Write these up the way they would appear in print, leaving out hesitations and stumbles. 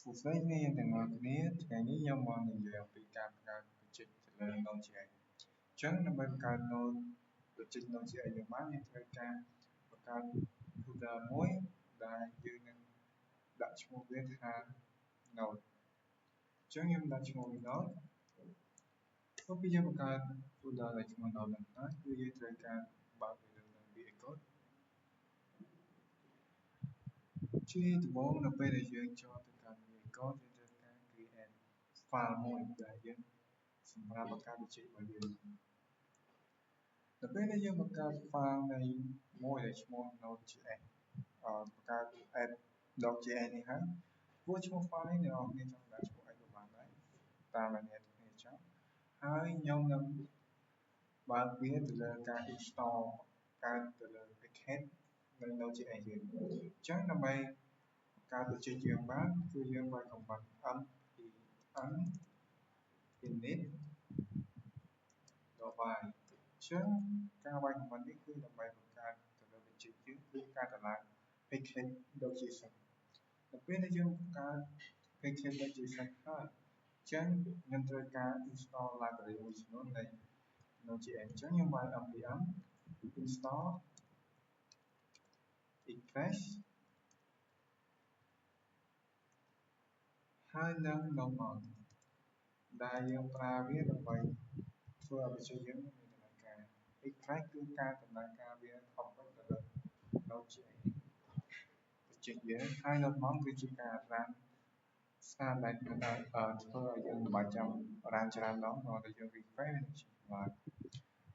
Phục vụ này từng ngồi kiaថ្ងៃនេះខ្ញុំមកនិយាយអំពីការបង្កើត project ទៅលើ Node.js អញ្ចឹងដើម្បីបង្កើត Node project Node.js យើងបានយើងត្រូវការបង្កើត folder មួយដែលយើងនឹងដាក់ឈ្មោះវាថា Node អញ្ចឹងខ្ញុំដាក់ឈ្មោះ Node ទៅពីយើងបង្កើត folder ដែលឈ្មោះ Node ហ្នឹងហើយគឺយើងត្រូវការបើកវានៅក្នុង VS Code ជាដំបូងនៅពេលដែលយើងចូលទៅកាន់ VS Code យើងត្រូវការ create file មួយដែលយើងសម្រាប់បង្កើត project របស់យើងនៅពេលដែលយើងបង្កើត file នៃមួយដែលឈ្មោះ Node.js បង្កើត app.js នេះហើយព្រោះឈ្មោះ file នេះអ្នកនរគ្នាចង់ដាក់ឈ្មោះអីក៏បានដែរតាមដែលអ្នកនរគ្នាចង់ហើយខ្ញុំនឹងបើកវាទៅលើការ install កើតទៅលើ package នៅ Node.js យើងអញ្ចឹងដើម្បីបង្កើត project យើងបានគឺយើងវាយ command npm init .y អញ្ចឹងការវាយ command នេះគឺដើម្បីបង្កើតទៅលើ project យើងគឺការតម្លើង package .json នៅពេលដែលយើងបង្កើត package .json ហើយអញ្ចឹងខ្ញុំត្រូវការ install library មួយចំនួននៃ Node.js អញ្ចឹងខ្ញុំវាយ npm install express ហើយនឹង node ដែលយើងប្រើវាដើម្បីធ្វើឲ្យ project យើងមានដំណើរការ express គឺការដំណើរការវាខុសទៅលើ Node.js project យើងហើយ node គឺជាការ run ស្នាដៃធ្វើឲ្យយើងមិនបាច់ចាំ run ច្រើនដងដល់តែយើង refresh នឹងជាឡើងអ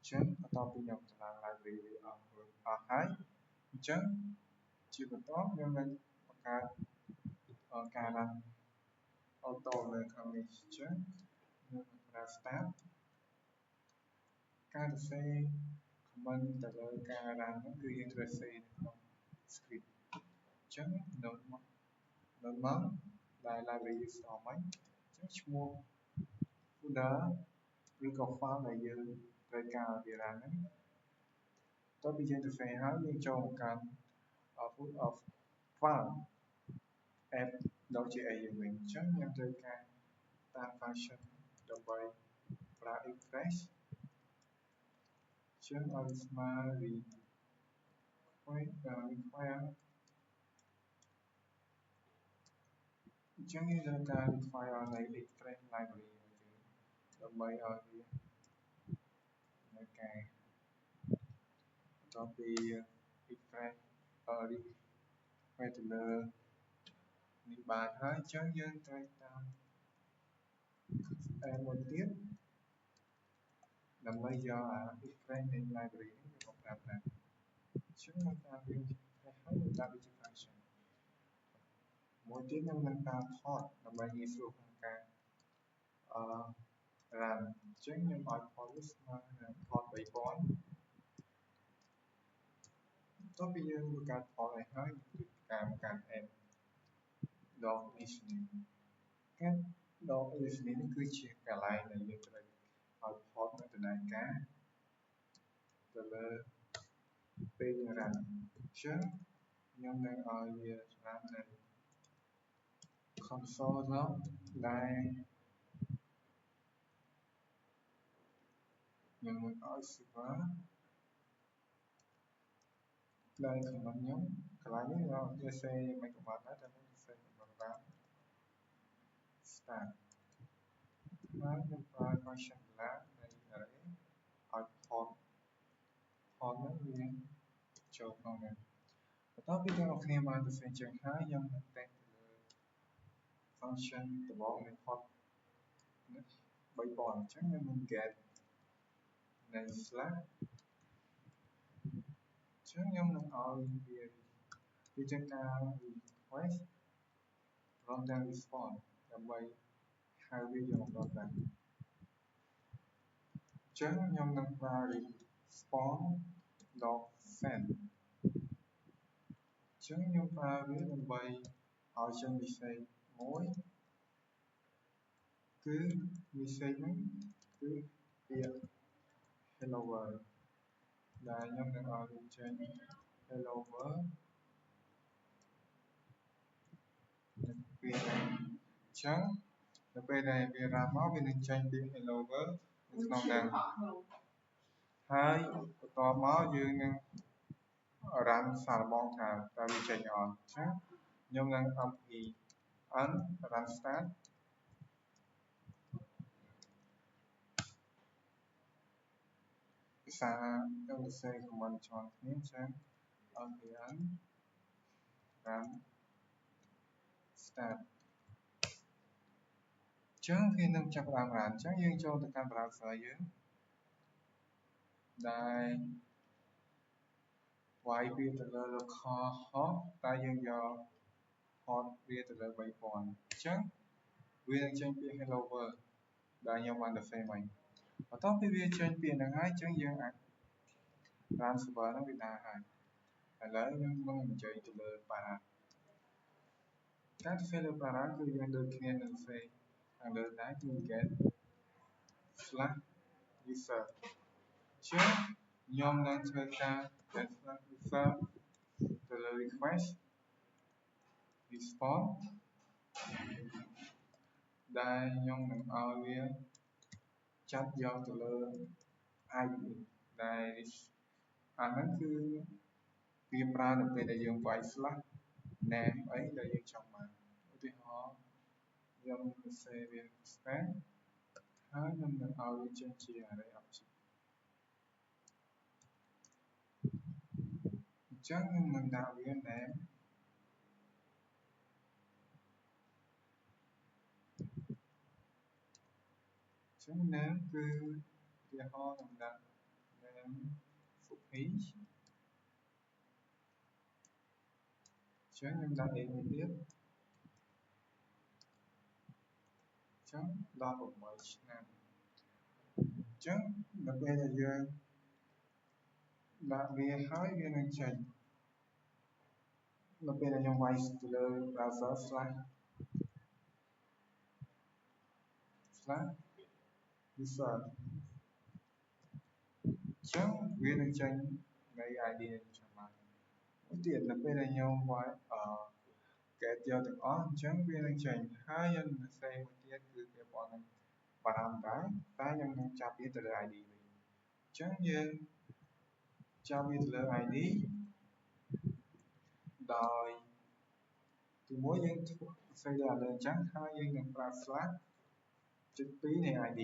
ញ្ចឹងបន្ទាប់ពីខ្ញុំតម្លើង library វាអស់ហើយអញ្ចឹងជាបន្តខ្ញុំនឹងបង្កើតការ run auto នៅខាងនេះអញ្ចឹងខ្ញុំនឹងប្រើ start ការសរសេរ comment ទៅលើការ run ហ្នឹងគឺយើងត្រូវសរសេរនៅក្នុង script អញ្ចឹង node មកដែល library យើងស្គាល់មកអញ្ចឹងឈ្មោះ folder ឬក៏ file ដែលយើងត្រូវការឲ្យវា run ហ្នឹងតទៅពីយើងសរសេរហើយយើងចូលមកកាន់ file app.js យើងវិញអញ្ចឹងខ្ញុំត្រូវការតាម function ដើម្បីប្រើ express អញ្ចឹងឲ្យស្មើ require អញ្ចឹងយើងត្រូវការ require នៃ express library របស់យើងដើម្បីឲ្យវានៅការបន្ទាប់ពី express require ទៅលើនេះបានហើយអញ្ចឹងយើងត្រូវតាមមួយទៀតដើម្បីយកអា express នៃ library នេះមកប្រើប្រាស់អញ្ចឹងនៅតាមយើងហើយយើងដាក់វាជា function មួយទៀតខ្ញុំនឹងតាម port ដើម្បីងាយស្រួលក្នុងការrun អញ្ចឹងខ្ញុំឲ្យ port វាស្មើនឹង port 3000បន្ទាប់ពីយើងបង្កើត port ឲ្យហើយការបង្កើត app .listening ការ .listening នេះគឺជាកន្លែងដែលយើងត្រូវឲ្យ port នៅដំណើរការទៅលើពេលយើង run អញ្ចឹងខ្ញុំនឹងឲ្យវាច្បាស់នៅ console log ដែលខ្ញុំនឹងឲ្យ server ដែល command ខ្ញុំកន្លែងនេះเราវាសេមិនក៏បានដែរតែខ្ញុំសេមិនបាន start ហើយខ្ញុំប្រើ function ឡានៃ array ឲ្យ port ហ្នឹងវាចូលក្នុងនេះបន្ទាប់ពីអ្នកនរគ្នាបានសរសេរចឹងហើយខ្ញុំនឹងតែងទៅលើ function ដំបូងនៃ port នេះ3000អញ្ចឹងខ្ញុំនឹង get នៃ slash អញ្ចឹងខ្ញុំនឹងឲ្យវាជាការ request runtime response ដើម្បីហៅវាយកមកប្រើប្រាស់អញ្ចឹងខ្ញុំនឹងប្រើ response.send អញ្ចឹងខ្ញុំប្រើវាដើម្បីឲ្យចេញ message មួយគឺ message ហ្នឹងគឺពាក្យ hello world ដែលខ្ញុំនឹងឲ្យវាចេញ hello world ពាក្យ ចឹងនៅពេលដែលវារ៉ាប់មកវានឹងចេញពី hello world នៅក្នុងហ្នឹងហើយបន្ទាប់មកយើងនឹងរ៉ាន់សារល្បងថាតើវាចេញអត់ចឹងខ្ញុំនឹង mpn run start ភាសាខ្ញុំសរសេរ command ជាន់គ្នាចឹង mpn run start ចឹងវានឹងចាប់ផ្ដើម run ចឹងយើងចូលទៅកាន់ browser យើងដែលវាយវាទៅលើ local host តែយើងយក port វាទៅលើ3000អញ្ចឹងវានឹងចេញពី hello world ដែលខ្ញុំបានសរសេរមិញបន្ទាប់ពីវាចេញពីហ្នឹងហើយអញ្ចឹងយើងអាច run server ហ្នឹងវាដើរហើយឥឡូវខ្ញុំនឹងបញ្ចេញទៅលើ para ការសរសេរលើ para គឺយើងដូចគ្នានឹងសរសេរខាងលើដែរគឺ get/user ចឹងខ្ញុំនឹងធ្វើការ get/user ទៅលើ request response ដែលខ្ញុំនឹងឲ្យវាចាប់យកទៅលើ IP ដែលអាហ្នឹងគឺវាប្រើនៅពេលដែលយើងវាយ /name អីដែលយើងចង់បានឧទាហរណ៍ខ្ញុំសរសេរវា string ហើយខ្ញុំនឹងឲ្យវាចេញជា array object អញ្ចឹងខ្ញុំនឹងដាក់វា name អញ្ចឹង name គឺឧទាហរណ៍ខ្ញុំដាក់ name សុភីអញ្ចឹងខ្ញុំដាក់ a មួយទៀតអញ្ចឹង16ឆ្នាំអញ្ចឹងនៅពេលដែលយើងដាក់វាហើយវានឹងចេញនៅពេលដែលខ្ញុំវាយទៅលើ browser /user អញ្ចឹងវានឹងចេញនៃ ID ដែលខ្ញុំចង់បានមួយទៀតនៅពេលដែលខ្ញុំវាយget យកទាំងអស់អញ្ចឹងវានឹងចេញហើយខ្ញុំនឹងសរសេរមួយទៀតគឺពាក់ព័ន្ធនឹង parameter តែខ្ញុំនឹងចាប់វាទៅលើ ID វិញអញ្ចឹងយើងចាប់វាទៅលើ ID ដោយទីមួយយើងសរសេរលើអញ្ចឹងហើយយើងនឹងប្រើ /2 នៃ ID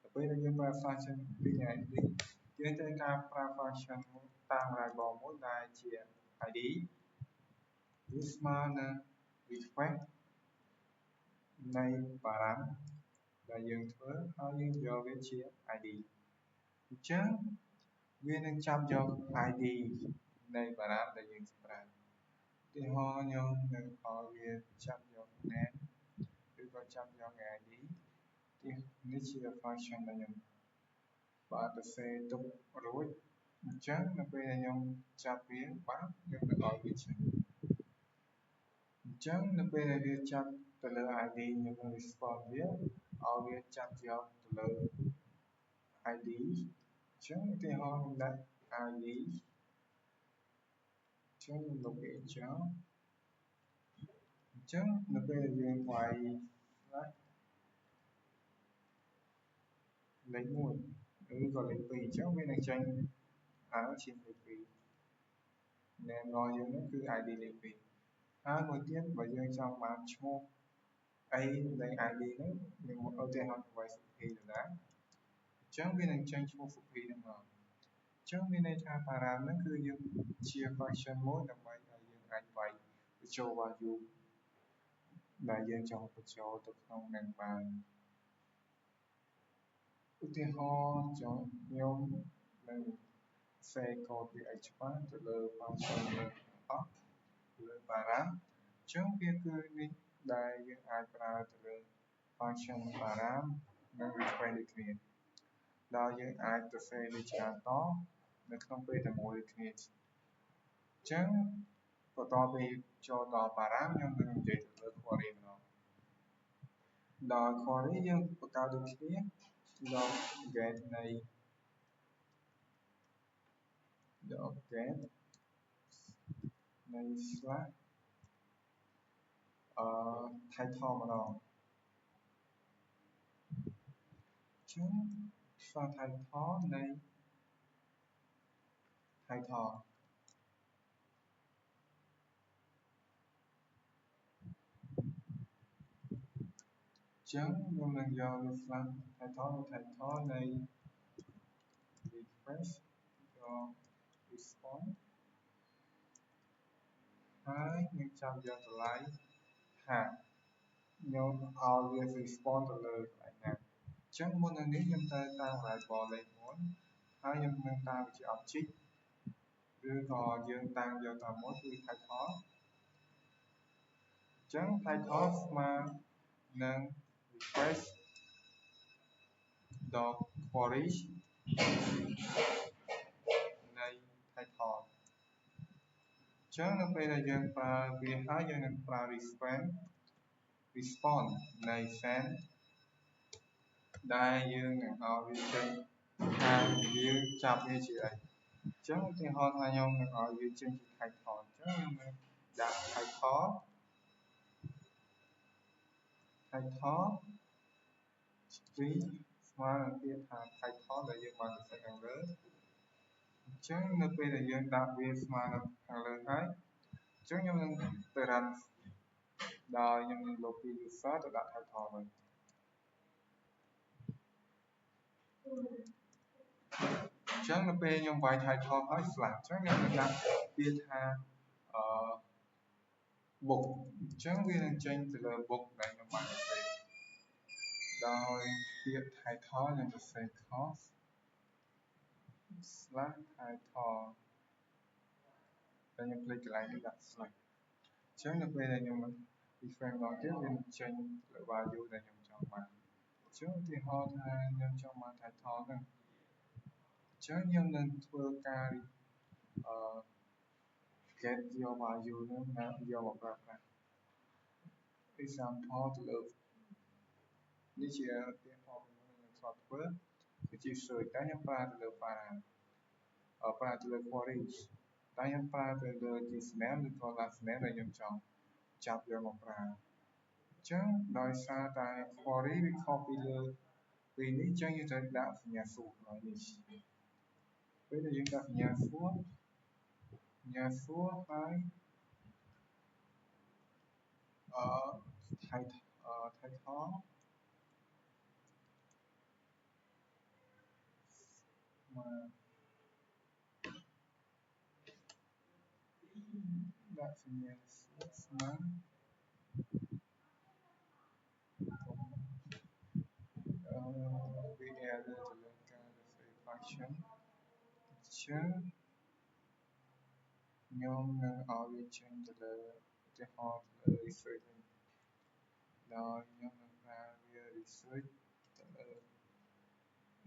ទៅពេលដែលយើងប្រើ /2 នៃ ID យើងត្រូវការប្រើ function តាម variable មួយដែលជា ID វាស្មើនឹង request នៃ param ដែលយើងធ្វើហើយយើងយកវាជា ID អញ្ចឹងវានឹងចាប់យក ID នៃ param ដែលយើងប្រើឧទាហរណ៍ខ្ញុំនឹងឲ្យវាចាប់យក name ឬក៏ចាប់យក ID នេះជា function ដែលខ្ញុំបានសរសេរទុករួចអញ្ចឹងនៅពេលដែលខ្ញុំចាប់វាបានខ្ញុំនឹងឲ្យវាចេញអញ្ចឹងនៅពេលដែលវាចាប់ទៅលើ ID ខ្ញុំនឹង respond វាឲ្យវាចាប់យកទៅលើ ID អញ្ចឹងឧទាហរណ៍ខ្ញុំដាក់ ID អញ្ចឹងខ្ញុំលុបវាចោលអញ្ចឹងនៅពេលដែលយើងវាយលេខ1ឬក៏លេខ2អញ្ចឹងវានឹងចេញជាលេខ2 name របស់យើងនោះគឺ ID លេខ2ហើយមួយទៀតបើយើងចង់បានឈ្មោះអីនៃ ID នោះខ្ញុំឧទាហរណ៍វាយសុភីដដែលអញ្ចឹងវានឹងចេញឈ្មោះសុភីហ្នឹងមកអញ្ចឹងមានន័យថា param ហ្នឹងគឺយើងជា function មួយដើម្បីឲ្យយើងអាចវាយបញ្ចូល value ដែលយើងចង់បញ្ចូលទៅក្នុងនឹងបានឧទាហរណ៍ខ្ញុំនឹងសេកូដវាឲ្យច្បាស់ទៅលើ function នេះអស់ទៅលើ param អញ្ចឹងវាគឺនេះដែលយើងអាចប្រើទៅលើ function param និង request ដូចគ្នាដោយយើងអាចសរសេរវាច្រើនតនៅក្នុងពេលតែមួយដូចគ្នាអញ្ចឹងបន្ទាប់ពីចូលដល់ param ខ្ញុំនឹងនិយាយទៅលើ query ម្ដងដល់ query យើងបង្កើតដូចគ្នាយក get នៃយក get នៃ slash title ម្ដងចឹងស្វែង title នៃ title ចឹងខ្ញុំនឹងយក slash title នៃ request យក response ហើយនឹងចាំយកតម្លៃថាខ្ញុំឲ្យវា response ទៅលើកន្លែងណាចឹងមុននឹងនេះខ្ញុំត្រូវតាម variable លេខមុនហើយខ្ញុំនឹងតាមវាជា object ឬក៏យើងតាមយកតាមមួយគឺ title ចឹង title ស្មើនឹង request query នៃ title ចឹងនៅពេលដែលយើងប្រើវាហើយយើងនឹងប្រើ response នៃ send ដែលយើងនឹងឲ្យវាចេញថាយើងចាប់វាជាអីចឹងឧទាហរណ៍ថាខ្ញុំនឹងឲ្យវាចេញជា title ចឹងខ្ញុំនឹងដាក់ title ស្មើនឹងពាក្យថា title ដែលយើងបានសរសេរខាងលើអញ្ចឹងនៅពេលដែលយើងដាក់វាស្មើនឹងខាងលើហើយអញ្ចឹងខ្ញុំនឹងទៅ run ដោយខ្ញុំនឹងលុបពី user ទៅដាក់ title វិញអញ្ចឹងនៅពេលខ្ញុំវាយ title ហើយ slash អញ្ចឹងខ្ញុំនឹងដាក់ពាក្យថាbook អញ្ចឹងវានឹងចេញទៅលើ book ដែលខ្ញុំបានសរសេរដោយពាក្យ title ខ្ញុំសរសេរ cost slash title តែខ្ញុំភ្លេចកន្លែងនេះដាក់ slash អញ្ចឹងនៅពេលដែលខ្ញុំ refresh ម្ដងទៀតវានឹងចេញលើ value ដែលខ្ញុំចង់បានអញ្ចឹងឧទាហរណ៍ថាខ្ញុំចង់បាន title ហ្នឹងអញ្ចឹងខ្ញុំនឹងធ្វើការ get យក value ហ្នឹងមកយកមកប្រើប្រាស់ example ទៅលើនេះជាឧទាហរណ៍មួយខ្ញុំធ្លាប់ធ្វើគឺជា search តែខ្ញុំប្រើទៅលើ para ប្រើទៅលើ query តែខ្ញុំប្រើទៅលើ username ឬក៏ last name ដែលខ្ញុំចង់ចាប់យកមកប្រើអញ្ចឹងដោយសារតែ query វាខុសពីលើពីនេះអញ្ចឹងយើងត្រូវដាក់សញ្ញាសួរឲ្យនេះពេលដែលយើងដាក់សញ្ញាសួរហើយtitle មកដាក់សញ្ញាសួរស្មើវា error ទៅលើការសរសេរ function អញ្ចឹងខ្ញុំនឹងឲ្យវាចេញទៅលើឧទាហរណ៍ទៅលើ research វិញដោយខ្ញុំនឹងប្រើវា research ទៅលើ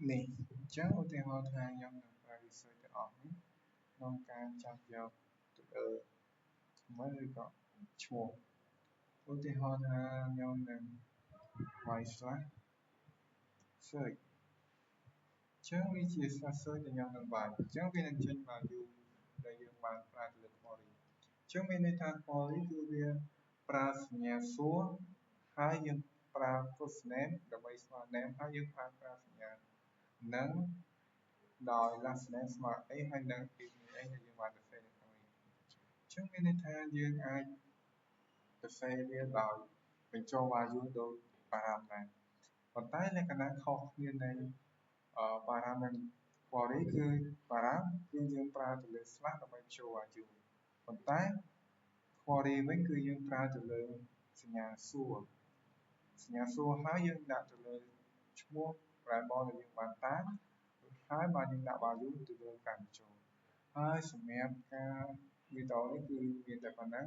នេះអញ្ចឹងឧទាហរណ៍ថាខ្ញុំនឹងប្រើ research ទាំងអស់នេះក្នុងការចាប់យកទៅលើថ្មីឬក៏ឈ្មោះឧទាហរណ៍ថាខ្ញុំនឹងវាយ slash search អញ្ចឹងវាជា slash search ដែលខ្ញុំនឹងវាយអញ្ចឹងវានឹងចេញ value ដែលយើងបានប្រើទៅលើ query អញ្ចឹងមានន័យថា query គឺវាប្រើសញ្ញាសួរហើយយើងប្រើ first name ដើម្បីស្មើ name ហើយយើងប្រើសញ្ញានឹងដោយ last name ស្មើអីហើយនឹង email អីដែលយើងបានសរសេរនៅក្នុងនេះអញ្ចឹងមានន័យថាយើងអាចសរសេរវាដោយបញ្ចូល value ដូច param ដែរប៉ុន្តែលក្ខណៈខុសគ្នានៃparam និង query គឺ param គឺយើងប្រើទៅលើ slash ដើម្បីបញ្ចូល value ប៉ុន្តែ query វិញគឺយើងប្រើទៅលើសញ្ញាសួរហើយយើងដាក់ទៅលើឈ្មោះ variable ដែលយើងបានតាមហើយបានយើងដាក់ value ទៅលើការបញ្ចូលហើយសម្រាប់ការវីដេអូនេះគឺមានតែប៉ុណ្ណឹង